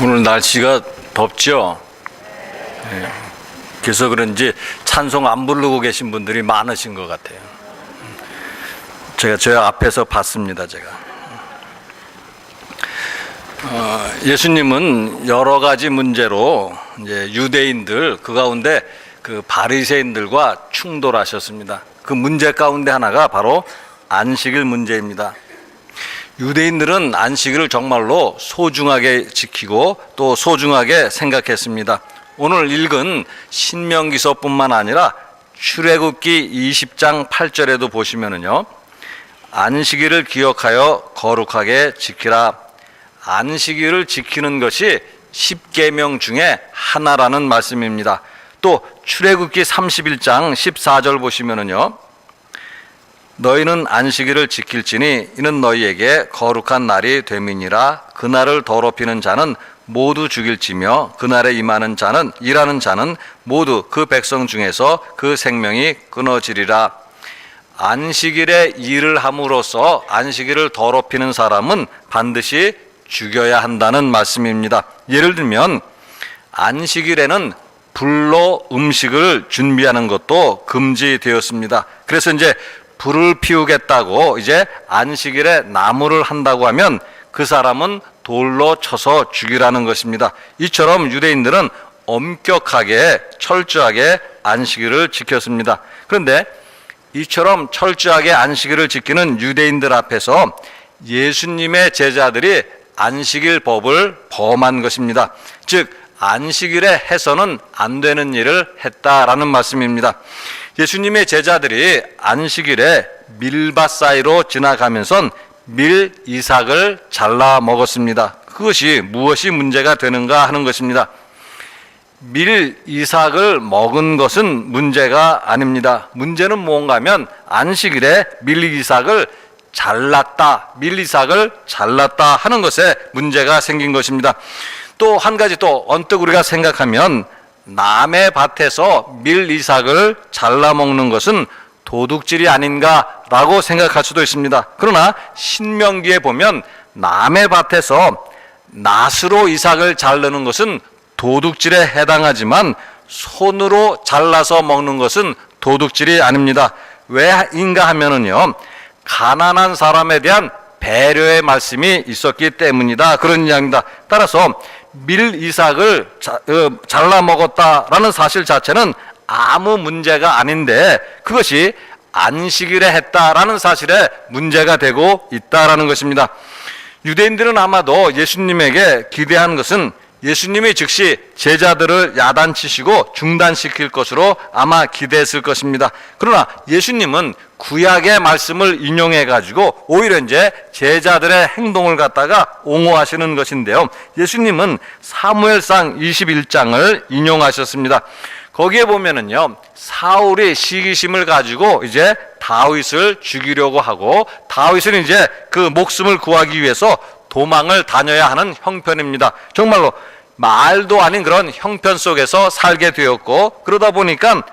오늘 날씨가 덥죠? 예. 그래서 그런지 찬송 안 부르고 계신 분들이 많으신 것 같아요. 제가 저 앞에서 봤습니다. 제가 예수님은 여러 가지 문제로 이제 유대인들 그 가운데 그 바리새인들과 충돌하셨습니다. 그 문제 가운데 하나가 바로 안식일 문제입니다. 유대인들은 안식일을 정말로 소중하게 지키고 또 소중하게 생각했습니다. 오늘 읽은 신명기서뿐만 아니라 출애굽기 20장 8절에도 보시면은요, 안식일을 기억하여 거룩하게 지키라. 안식일을 지키는 것이 10계명 중에 하나라는 말씀입니다. 또 출애굽기 31장 14절 보시면은요, 너희는 안식일을 지킬지니 이는 너희에게 거룩한 날이 됨이니라. 그날을 더럽히는 자는 모두 죽일지며 그날에 임하는 자는 일하는 자는 모두 그 백성 중에서 그 생명이 끊어지리라. 안식일에 일을 함으로써 안식일을 더럽히는 사람은 반드시 죽여야 한다는 말씀입니다. 예를 들면 안식일에는 불로 음식을 준비하는 것도 금지되었습니다. 그래서 이제 불을 피우겠다고 이제 안식일에 나무를 한다고 하면 그 사람은 돌로 쳐서 죽이라는 것입니다. 이처럼 유대인들은 엄격하게 철저하게 안식일을 지켰습니다. 그런데 이처럼 철저하게 안식일을 지키는 유대인들 앞에서 예수님의 제자들이 안식일 법을 범한 것입니다. 즉 안식일에 해서는 안 되는 일을 했다라는 말씀입니다. 예수님의 제자들이 안식일에 밀밭 사이로 지나가면서 밀 이삭을 잘라 먹었습니다. 그것이 무엇이 문제가 되는가 하는 것입니다. 밀 이삭을 먹은 것은 문제가 아닙니다. 문제는 뭔가 하면 안식일에 밀 이삭을 잘랐다, 밀 이삭을 잘랐다 하는 것에 문제가 생긴 것입니다. 또 한 가지 또 언뜻 우리가 생각하면 남의 밭에서 밀 이삭을 잘라 먹는 것은 도둑질이 아닌가라고 생각할 수도 있습니다. 그러나 신명기에 보면 남의 밭에서 낫으로 이삭을 자르는 것은 도둑질에 해당하지만 손으로 잘라서 먹는 것은 도둑질이 아닙니다. 왜인가 하면은요, 가난한 사람에 대한 배려의 말씀이 있었기 때문이다, 그런 이야기입니다. 따라서 밀 이삭을 잘라 먹었다라는 사실 자체는 아무 문제가 아닌데 그것이 안식일에 했다라는 사실에 문제가 되고 있다라는 것입니다. 유대인들은 아마도 예수님에게 기대한 것은 예수님이 즉시 제자들을 야단치시고 중단시킬 것으로 아마 기대했을 것입니다. 그러나 예수님은 구약의 말씀을 인용해 가지고 오히려 이제 제자들의 행동을 갖다가 옹호하시는 것인데요, 예수님은 사무엘상 21장을 인용하셨습니다. 거기에 보면은요, 사울이 시기심을 가지고 이제 다윗을 죽이려고 하고 다윗은 이제 그 목숨을 구하기 위해서 도망을 다녀야 하는 형편입니다. 정말로 말도 아닌 그런 형편 속에서 살게 되었고, 그러다 보니까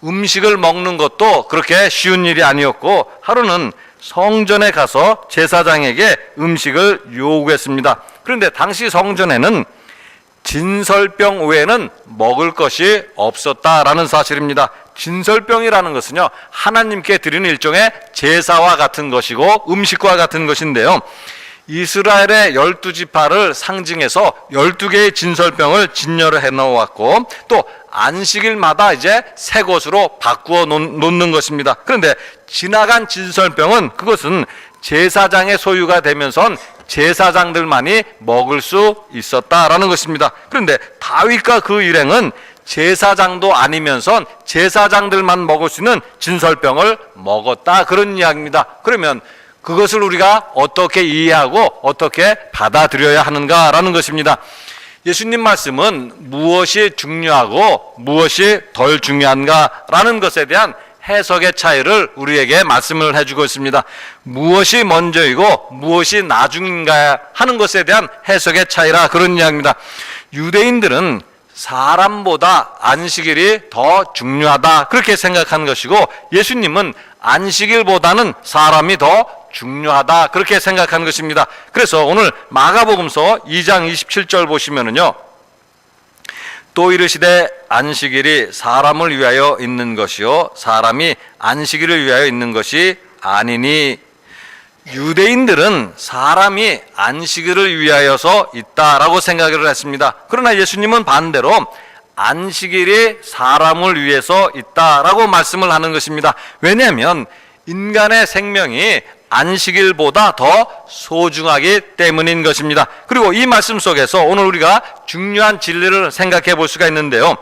음식을 먹는 것도 그렇게 쉬운 일이 아니었고, 하루는 성전에 가서 제사장에게 음식을 요구했습니다. 그런데 당시 성전에는 진설병 외에는 먹을 것이 없었다라는 사실입니다. 진설병이라는 것은요, 하나님께 드리는 일종의 제사와 같은 것이고 음식과 같은 것인데요, 이스라엘의 12지파를 상징해서 12개의 진설병을 진열을 해놓았고 또 안식일마다 이제 새 것으로 바꾸어 놓는 것입니다. 그런데 지나간 진설병은 그것은 제사장의 소유가 되면서 제사장들만이 먹을 수 있었다라는 것입니다. 그런데 다윗과 그 일행은 제사장도 아니면서 제사장들만 먹을 수 있는 진설병을 먹었다, 그런 이야기입니다. 그러면 그것을 우리가 어떻게 이해하고 어떻게 받아들여야 하는가라는 것입니다. 예수님 말씀은 무엇이 중요하고 무엇이 덜 중요한가라는 것에 대한 해석의 차이를 우리에게 말씀을 해주고 있습니다. 무엇이 먼저이고 무엇이 나중인가 하는 것에 대한 해석의 차이라, 그런 이야기입니다. 유대인들은 사람보다 안식일이 더 중요하다, 그렇게 생각하는 것이고 예수님은 안식일보다는 사람이 더 중요하다, 그렇게 생각하는 것입니다. 그래서 오늘 마가복음서 2장 27절 보시면은요, 또 이르시되 안식일이 사람을 위하여 있는 것이요 사람이 안식일을 위하여 있는 것이 아니니. 유대인들은 사람이 안식일을 위하여서 있다라고 생각을 했습니다. 그러나 예수님은 반대로 안식일이 사람을 위해서 있다라고 말씀을 하는 것입니다. 왜냐하면 인간의 생명이 안식일보다 더 소중하기 때문인 것입니다. 그리고 이 말씀 속에서 오늘 우리가 중요한 진리를 생각해 볼 수가 있는데요,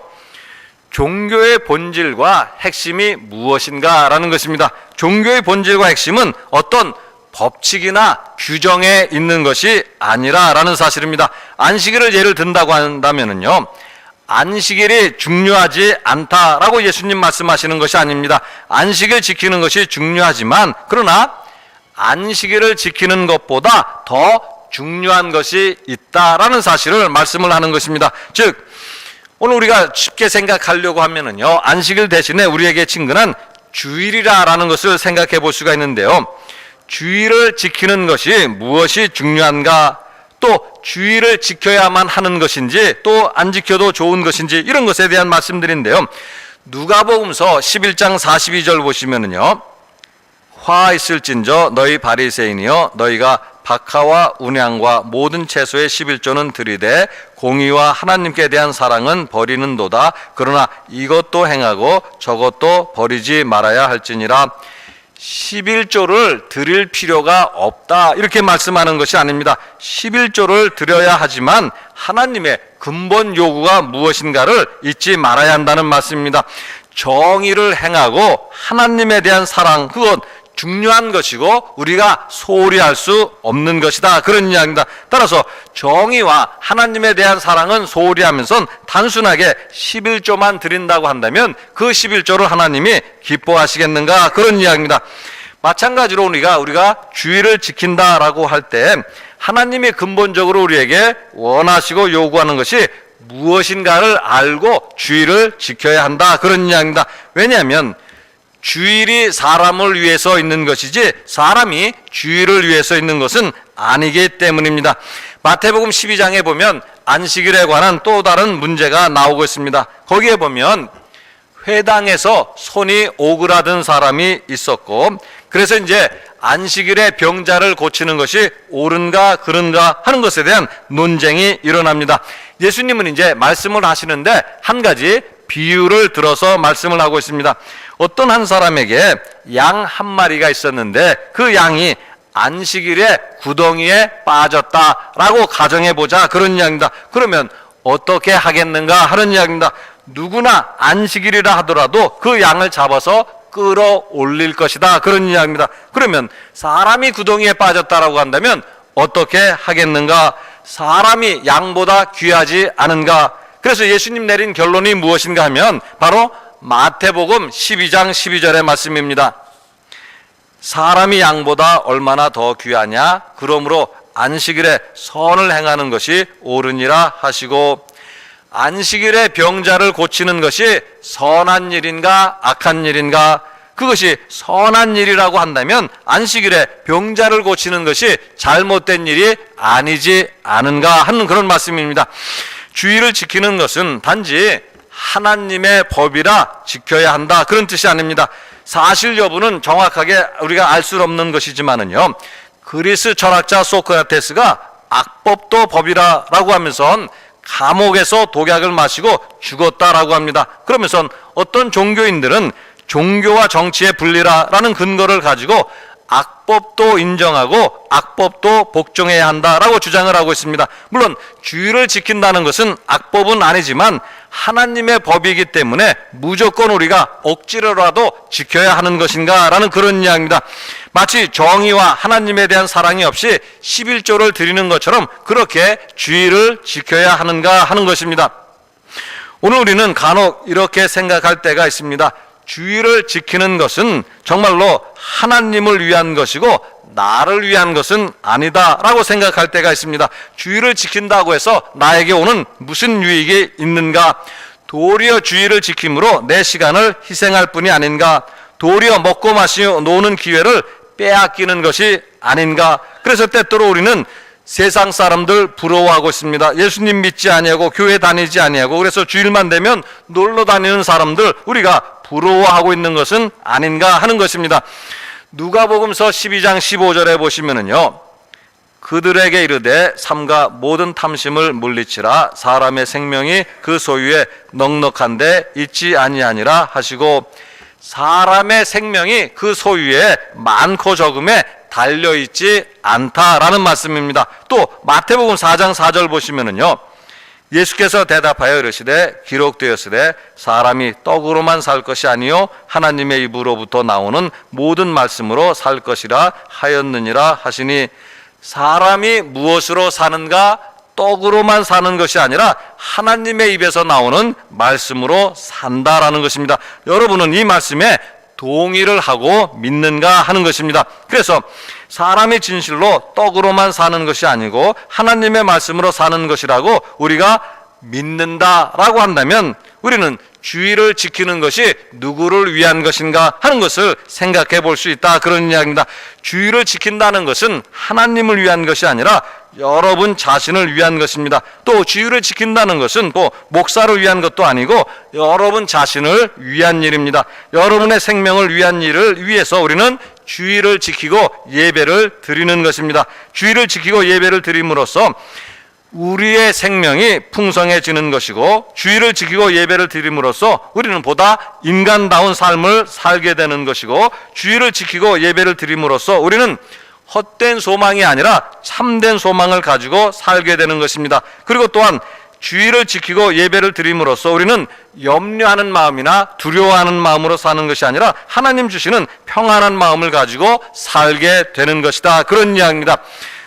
종교의 본질과 핵심이 무엇인가라는 것입니다. 종교의 본질과 핵심은 어떤 법칙이나 규정에 있는 것이 아니라라는 사실입니다. 안식일을 예를 든다고 한다면은요, 안식일이 중요하지 않다라고 예수님 말씀하시는 것이 아닙니다. 안식일 지키는 것이 중요하지만, 그러나 안식일을 지키는 것보다 더 중요한 것이 있다라는 사실을 말씀을 하는 것입니다. 즉, 오늘 우리가 쉽게 생각하려고 하면은요, 안식일 대신에 우리에게 친근한 주일이라는 것을 생각해 볼 수가 있는데요, 주일을 지키는 것이 무엇이 중요한가, 또 주일을 지켜야만 하는 것인지, 또 안 지켜도 좋은 것인지, 이런 것에 대한 말씀들인데요, 누가복음서 11장 42절 보시면은요, 화 있을진저 너희 바리새인이여, 너희가 박하와 운양과 모든 채소의 11조는 들이되 공의와 하나님께 대한 사랑은 버리는도다. 그러나 이것도 행하고 저것도 버리지 말아야 할지니라. 11조를 드릴 필요가 없다, 이렇게 말씀하는 것이 아닙니다. 11조를 드려야 하지만 하나님의 근본 요구가 무엇인가를 잊지 말아야 한다는 말씀입니다. 정의를 행하고 하나님에 대한 사랑, 그건 중요한 것이고 우리가 소홀히 할 수 없는 것이다, 그런 이야기입니다. 따라서 정의와 하나님에 대한 사랑은 소홀히 하면서 단순하게 11조만 드린다고 한다면 그 11조를 하나님이 기뻐하시겠는가, 그런 이야기입니다. 마찬가지로 우리가 주일을 지킨다라고 할 때 하나님이 근본적으로 우리에게 원하시고 요구하는 것이 무엇인가를 알고 주일을 지켜야 한다, 그런 이야기입니다. 왜냐하면 주일이 사람을 위해서 있는 것이지 사람이 주일을 위해서 있는 것은 아니기 때문입니다. 마태복음 12장에 보면 안식일에 관한 또 다른 문제가 나오고 있습니다. 거기에 보면 회당에서 손이 오그라든 사람이 있었고, 그래서 이제 안식일에 병자를 고치는 것이 옳은가 그른가 하는 것에 대한 논쟁이 일어납니다. 예수님은 이제 말씀을 하시는데 한 가지 비유를 들어서 말씀을 하고 있습니다. 어떤 한 사람에게 양 한 마리가 있었는데 그 양이 안식일에 구덩이에 빠졌다라고 가정해보자, 그런 이야기입니다. 그러면 어떻게 하겠는가 하는 이야기입니다. 누구나 안식일이라 하더라도 그 양을 잡아서 끌어올릴 것이다, 그런 이야기입니다. 그러면 사람이 구덩이에 빠졌다라고 한다면 어떻게 하겠는가? 사람이 양보다 귀하지 않은가? 그래서 예수님 내린 결론이 무엇인가 하면 바로 마태복음 12장 12절의 말씀입니다. 사람이 양보다 얼마나 더 귀하냐? 그러므로 안식일에 선을 행하는 것이 옳으니라 하시고, 안식일에 병자를 고치는 것이 선한 일인가 악한 일인가? 그것이 선한 일이라고 한다면 안식일에 병자를 고치는 것이 잘못된 일이 아니지 않은가 하는 그런 말씀입니다. 주일을 지키는 것은 단지 하나님의 법이라 지켜야 한다, 그런 뜻이 아닙니다. 사실 여부는 정확하게 우리가 알 수 없는 것이지만은요, 그리스 철학자 소크라테스가 악법도 법이라고 하면서 감옥에서 독약을 마시고 죽었다라고 합니다. 그러면서 어떤 종교인들은 종교와 정치의 분리라는 근거를 가지고 악법도 인정하고 악법도 복종해야 한다라고 주장을 하고 있습니다. 물론 주일을 지킨다는 것은 악법은 아니지만 하나님의 법이기 때문에 무조건 우리가 억지로라도 지켜야 하는 것인가라는 그런 이야기입니다. 마치 정의와 하나님에 대한 사랑이 없이 11조를 드리는 것처럼 그렇게 주일을 지켜야 하는가 하는 것입니다. 오늘 우리는 간혹 이렇게 생각할 때가 있습니다. 주일을 지키는 것은 정말로 하나님을 위한 것이고 나를 위한 것은 아니다라고 생각할 때가 있습니다. 주일을 지킨다고 해서 나에게 오는 무슨 유익이 있는가? 도리어 주일을 지킴으로 내 시간을 희생할 뿐이 아닌가? 도리어 먹고 마시고 노는 기회를 빼앗기는 것이 아닌가. 그래서 때때로 우리는 세상 사람들 부러워하고 있습니다. 예수님 믿지 아니하고 교회 다니지 아니하고 그래서 주일만 되면 놀러 다니는 사람들 우리가 부러워하고 있는 것은 아닌가 하는 것입니다. 누가복음서 12장 15절에 보시면은요, 그들에게 이르되 삼가 모든 탐심을 물리치라 사람의 생명이 그 소유에 넉넉한데 있지 아니하니라 하시고, 사람의 생명이 그 소유에 많고 적음에 달려있지 않다라는 말씀입니다. 또 마태복음 4장 4절 보시면은요, 예수께서 대답하여 이르시되 기록되었으되 사람이 떡으로만 살 것이 아니요 하나님의 입으로부터 나오는 모든 말씀으로 살 것이라 하였느니라 하시니, 사람이 무엇으로 사는가? 떡으로만 사는 것이 아니라 하나님의 입에서 나오는 말씀으로 산다라는 것입니다. 여러분은 이 말씀에 동의를 하고 믿는가 하는 것입니다. 그래서 사람이 진실로 떡으로만 사는 것이 아니고 하나님의 말씀으로 사는 것이라고 우리가 믿는다라고 한다면, 우리는 주의를 지키는 것이 누구를 위한 것인가 하는 것을 생각해 볼 수 있다, 그런 이야기입니다. 주의를 지킨다는 것은 하나님을 위한 것이 아니라 여러분 자신을 위한 것입니다. 또 주의를 지킨다는 것은 또 목사를 위한 것도 아니고 여러분 자신을 위한 일입니다. 여러분의 생명을 위한 일을 위해서 우리는 주의를 지키고 예배를 드리는 것입니다. 주의를 지키고 예배를 드림으로써 우리의 생명이 풍성해지는 것이고, 주의를 지키고 예배를 드림으로써 우리는 보다 인간다운 삶을 살게 되는 것이고, 주의를 지키고 예배를 드림으로써 우리는 헛된 소망이 아니라 참된 소망을 가지고 살게 되는 것입니다. 그리고 또한 주의를 지키고 예배를 드림으로써 우리는 염려하는 마음이나 두려워하는 마음으로 사는 것이 아니라 하나님 주시는 평안한 마음을 가지고 살게 되는 것이다, 그런 이야기입니다.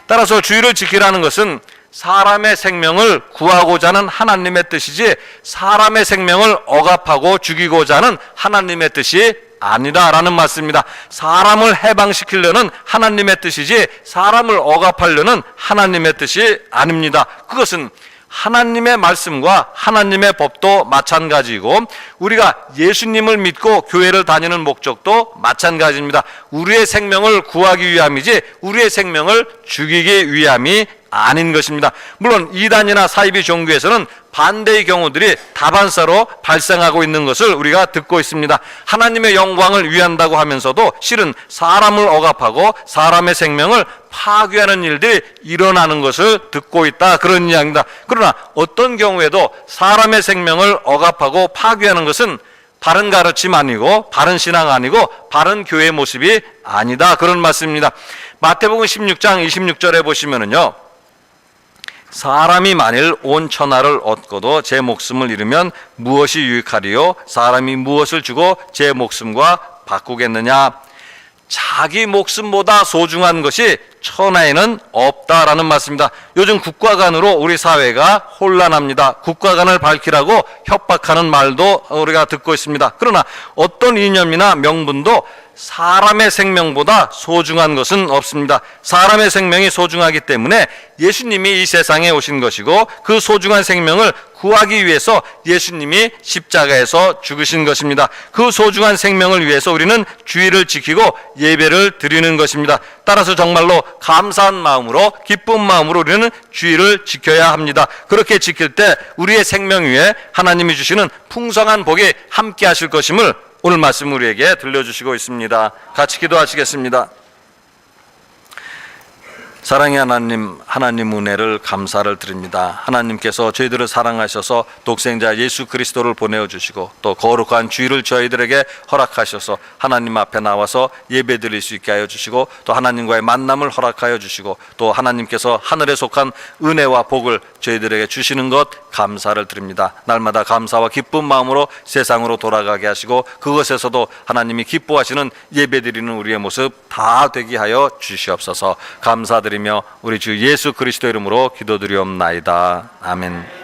따라서 주의를 지키라는 것은 사람의 생명을 구하고자 하는 하나님의 뜻이지 사람의 생명을 억압하고 죽이고자 하는 하나님의 뜻이 아니다라는 말씀입니다. 사람을 해방시키려는 하나님의 뜻이지 사람을 억압하려는 하나님의 뜻이 아닙니다. 그것은 하나님의 말씀과 하나님의 법도 마찬가지이고, 우리가 예수님을 믿고 교회를 다니는 목적도 마찬가지입니다. 우리의 생명을 구하기 위함이지 우리의 생명을 죽이기 위함이 아닌 것입니다. 물론 이단이나 사이비 종교에서는 반대의 경우들이 다반사로 발생하고 있는 것을 우리가 듣고 있습니다. 하나님의 영광을 위한다고 하면서도 실은 사람을 억압하고 사람의 생명을 파괴하는 일들이 일어나는 것을 듣고 있다, 그런 이야기입니다. 그러나 어떤 경우에도 사람의 생명을 억압하고 파괴하는 것은 바른 가르침 아니고 바른 신앙 아니고 바른 교회 모습이 아니다, 그런 말씀입니다. 마태복음 16장 26절에 보시면은요, 사람이 만일 온 천하를 얻고도 제 목숨을 잃으면 무엇이 유익하리요? 사람이 무엇을 주고 제 목숨과 바꾸겠느냐? 자기 목숨보다 소중한 것이 천하에는 없다라는 말씀입니다. 요즘 국가 간으로 우리 사회가 혼란합니다. 국가 간을 밝히라고 협박하는 말도 우리가 듣고 있습니다. 그러나 어떤 이념이나 명분도 사람의 생명보다 소중한 것은 없습니다. 사람의 생명이 소중하기 때문에 예수님이 이 세상에 오신 것이고, 그 소중한 생명을 구하기 위해서 예수님이 십자가에서 죽으신 것입니다. 그 소중한 생명을 위해서 우리는 주의를 지키고 예배를 드리는 것입니다. 따라서 정말로 감사한 마음으로, 기쁜 마음으로 우리는 주의를 지켜야 합니다. 그렇게 지킬 때 우리의 생명 위에 하나님이 주시는 풍성한 복이 함께 하실 것임을 오늘 말씀 우리에게 들려주시고 있습니다. 같이 기도하시겠습니다. 사랑의 하나님, 하나님 은혜를 감사를 드립니다. 하나님께서 저희들을 사랑하셔서 독생자 예수 그리스도를 보내주시고 또 거룩한 주의를 저희들에게 허락하셔서 하나님 앞에 나와서 예배드릴 수 있게 하여 주시고, 또 하나님과의 만남을 허락하여 주시고, 또 하나님께서 하늘에 속한 은혜와 복을 저희들에게 주시는 것 감사를 드립니다. 날마다 감사와 기쁜 마음으로 세상으로 돌아가게 하시고, 그것에서도 하나님이 기뻐하시는 예배드리는 우리의 모습 다 되게 하여 주시옵소서. 감사드립니다. 우리 주 예수 그리스도 이름으로 기도드리옵나이다. 아멘.